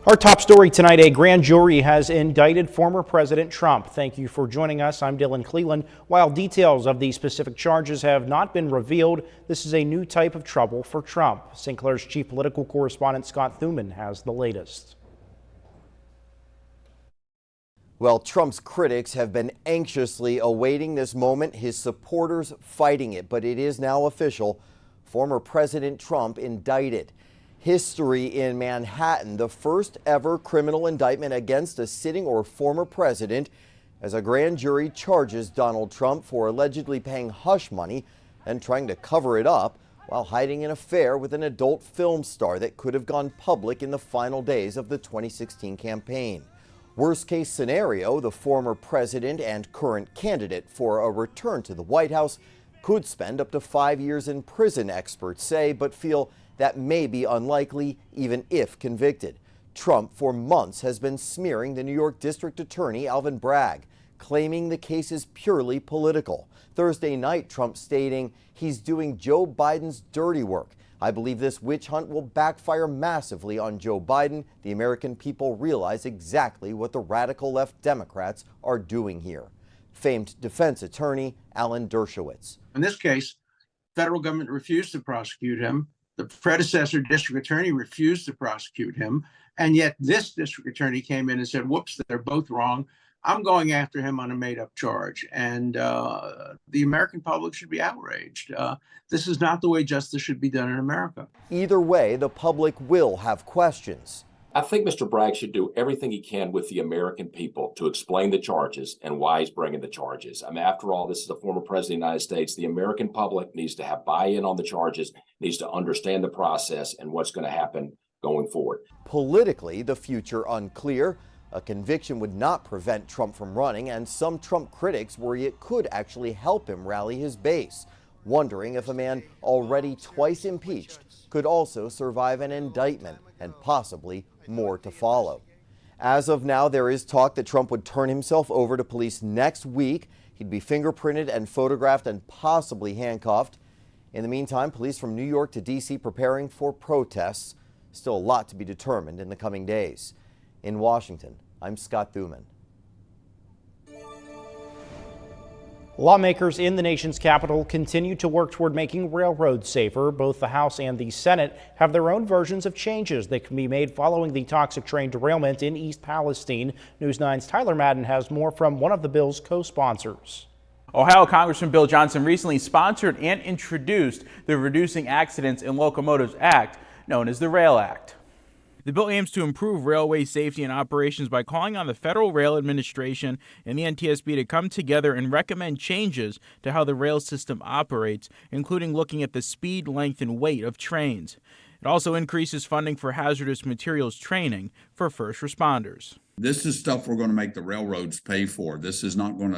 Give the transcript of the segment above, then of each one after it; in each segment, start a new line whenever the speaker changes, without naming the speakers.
Our top story tonight, a grand jury has indicted former President Trump. Thank you for joining us. I'm Dylan Cleland. While details of the specific charges have not been revealed, this is a new type of trouble for Trump. St. Clair's chief political correspondent Scott Thuman has the latest.
Well, Trump's critics have been anxiously awaiting this moment, his supporters fighting it, but it is now official. Former President Trump indicted. History in Manhattan, the first ever criminal indictment against a sitting or former president, as a grand jury charges Donald Trump for allegedly paying hush money and trying to cover it up while hiding an affair with an adult film star that could have gone public in the final days of the 2016 campaign. Worst case scenario, the former president and current candidate for a return to the White House could spend up to 5 years in prison, experts say, but feel that may be unlikely even if convicted. Trump for months has been smearing the New York District Attorney Alvin Bragg, claiming the case is purely political. Thursday night, Trump stating he's doing Joe Biden's dirty work. I believe this witch hunt will backfire massively on Joe Biden. The American people realize exactly what the radical left Democrats are doing here. Famed defense attorney Alan Dershowitz.
In this case, federal government refused to prosecute him. The predecessor district attorney refused to prosecute him. And yet this district attorney came in and said, whoops, they're both wrong. I'm going after him on a made-up charge. And the American public should be outraged. This is not the way justice should be done in America.
Either way, the public will have questions.
I think Mr. Bragg should do everything he can with the American people to explain the charges and why he's bringing the charges. I mean, after all, this is the former president of the United States. The American public needs to have buy-in on the charges, needs to understand the process and what's going to happen going forward.
Politically, the future unclear. A conviction would not prevent Trump from running, and some Trump critics worry it could actually help him rally his base, wondering if a man already twice impeached could also survive an indictment and possibly more to follow. As of now, there is talk that Trump would turn himself over to police next week. He'd be fingerprinted and photographed and possibly handcuffed. In the meantime, police from New York to D.C. preparing for protests. Still a lot to be determined in the coming days. In Washington, I'm Scott Thuman.
Lawmakers in the nation's capital continue to work toward making railroads safer. Both the House and the Senate have their own versions of changes that can be made following the toxic train derailment in East Palestine. News 9's Tyler Madden has more from one of the bill's co-sponsors.
Ohio Congressman Bill Johnson recently sponsored and introduced the Reducing Accidents in Locomotives Act, known as the Rail Act. The bill aims to improve railway safety and operations by calling on the Federal Rail Administration and the NTSB to come together and recommend changes to how the rail system operates, including looking at the speed, length, and weight of trains. It also increases funding for hazardous materials training for first responders.
This is stuff we're going to make the railroads pay for. It's not going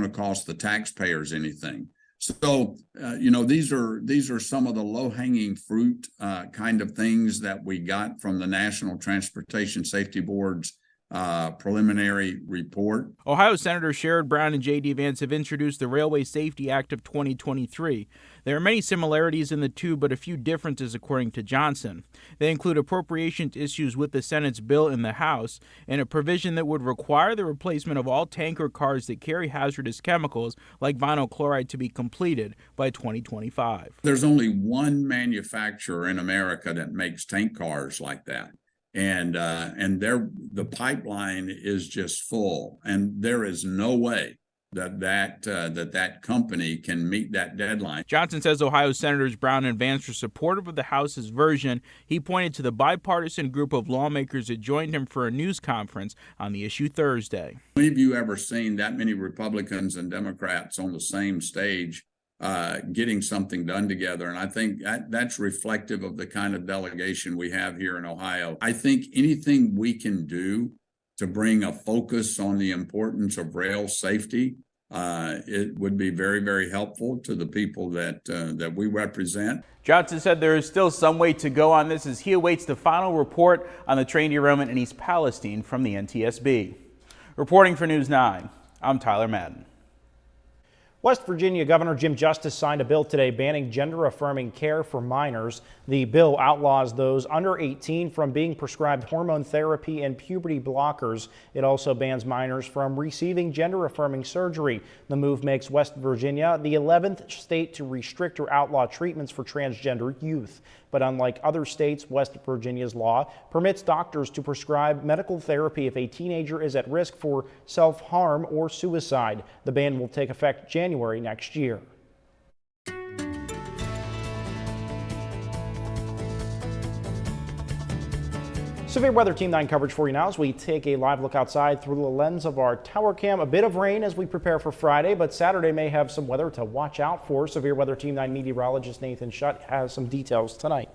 to cost the taxpayers anything. So, these are some of the low-hanging fruit kind of things that we got from the National Transportation Safety Board's preliminary report.
Ohio Senators Sherrod Brown and J.D. Vance have introduced the Railway Safety Act of 2023. There are many similarities in the two, but a few differences, according to Johnson. They include appropriations issues with the Senate's bill in the House and a provision that would require the replacement of all tanker cars that carry hazardous chemicals like vinyl chloride to be completed by 2025.
There's only one manufacturer in America that makes tank cars like that. And the pipeline is just full, and there is no way that company can meet that deadline.
Johnson says Ohio Senators Brown and Vance are supportive of the House's version. He pointed to the bipartisan group of lawmakers that joined him for a news conference on the issue Thursday.
Have you ever seen that many Republicans and Democrats on the same stage getting something done together? And I think that's reflective of the kind of delegation we have here in Ohio. I think anything we can do to bring a focus on the importance of rail safety, it would be very, very helpful to the people that we represent.
Johnson said there is still some way to go on this as he awaits the final report on the train derailment in East Palestine from the NTSB. Reporting for News 9, I'm Tyler Madden.
West Virginia Governor Jim Justice signed a bill today banning gender-affirming care for minors. The bill outlaws those under 18 from being prescribed hormone therapy and puberty blockers. It also bans minors from receiving gender-affirming surgery. The move makes West Virginia the 11th state to restrict or outlaw treatments for transgender youth. But unlike other states, West Virginia's law permits doctors to prescribe medical therapy if a teenager is at risk for self-harm or suicide. The ban will take effect January next year. Severe Weather Team 9 coverage for you now as we take a live look outside through the lens of our tower cam. A bit of rain as we prepare for Friday, but Saturday may have some weather to watch out for. Severe Weather Team 9 meteorologist Nathan Shutt has some details tonight.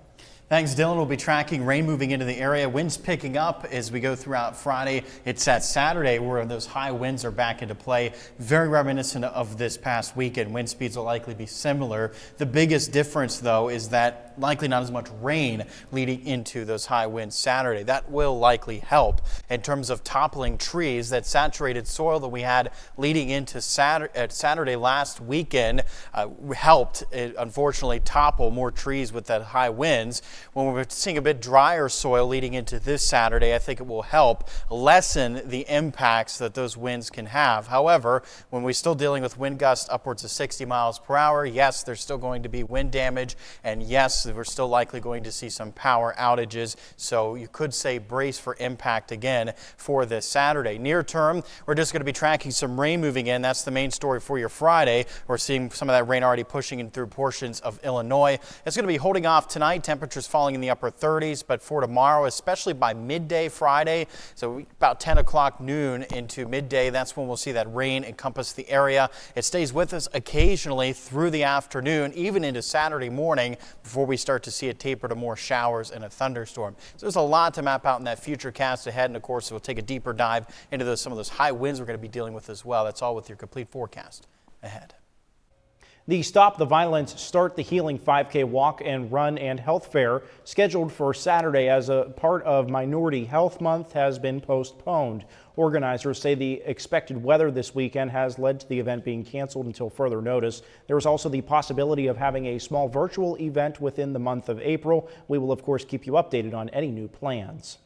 Thanks, Dylan. We'll be tracking rain moving into the area. Winds picking up as we go throughout Friday. It's that Saturday where those high winds are back into play. Very reminiscent of this past weekend. Wind speeds will likely be similar. The biggest difference, though, is that likely not as much rain leading into those high winds Saturday. That will likely help in terms of toppling trees. That saturated soil that we had leading into Saturday last weekend helped, unfortunately, topple more trees with that high winds. When we're seeing a bit drier soil leading into this Saturday, I think it will help lessen the impacts that those winds can have. However, when we're still dealing with wind gusts upwards of 60 miles per hour, yes, there's still going to be wind damage, and yes, we're still likely going to see some power outages. So you could say brace for impact again for this Saturday. Near term, we're just going to be tracking some rain moving in. That's the main story for your Friday. We're seeing some of that rain already pushing in through portions of Illinois. It's going to be holding off tonight. Temperatures falling in the upper 30s, but for tomorrow, especially by midday Friday, so about 10 o'clock noon into midday, that's when we'll see that rain encompass the area. It stays with us occasionally through the afternoon, even into Saturday morning, before we start to see it taper to more showers and a thunderstorm. So there's a lot to map out in that future cast ahead, and of course, we'll take a deeper dive into some of those high winds we're going to be dealing with as well. That's all with your complete forecast ahead.
The Stop the Violence, Start the Healing 5K walk and run and health fair scheduled for Saturday as a part of Minority Health Month has been postponed. Organizers say the expected weather this weekend has led to the event being canceled until further notice. There is also the possibility of having a small virtual event within the month of April. We will, of course, keep you updated on any new plans.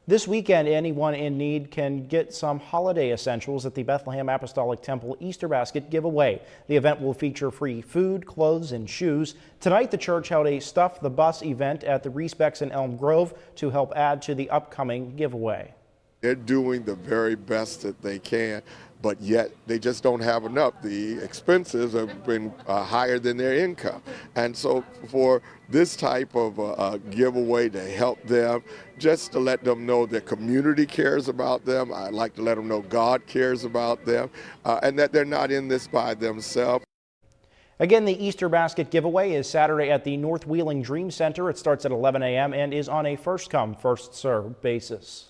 This weekend, anyone in need can get some holiday essentials at the Bethlehem Apostolic Temple Easter Basket giveaway. The event will feature free food, clothes, and shoes. Tonight, the church held a Stuff the Bus event at the Reesbecks in Elm Grove to help add to the upcoming giveaway.
They're doing the very best that they can, but yet they just don't have enough. The expenses have been higher than their income. And so for this type of giveaway to help them, just to let them know that community cares about them, I'd like to let them know God cares about them, and that they're not in this by themselves.
Again, the Easter Basket giveaway is Saturday at the North Wheeling Dream Center. It starts at 11 a.m. and is on a first-come, first-served basis.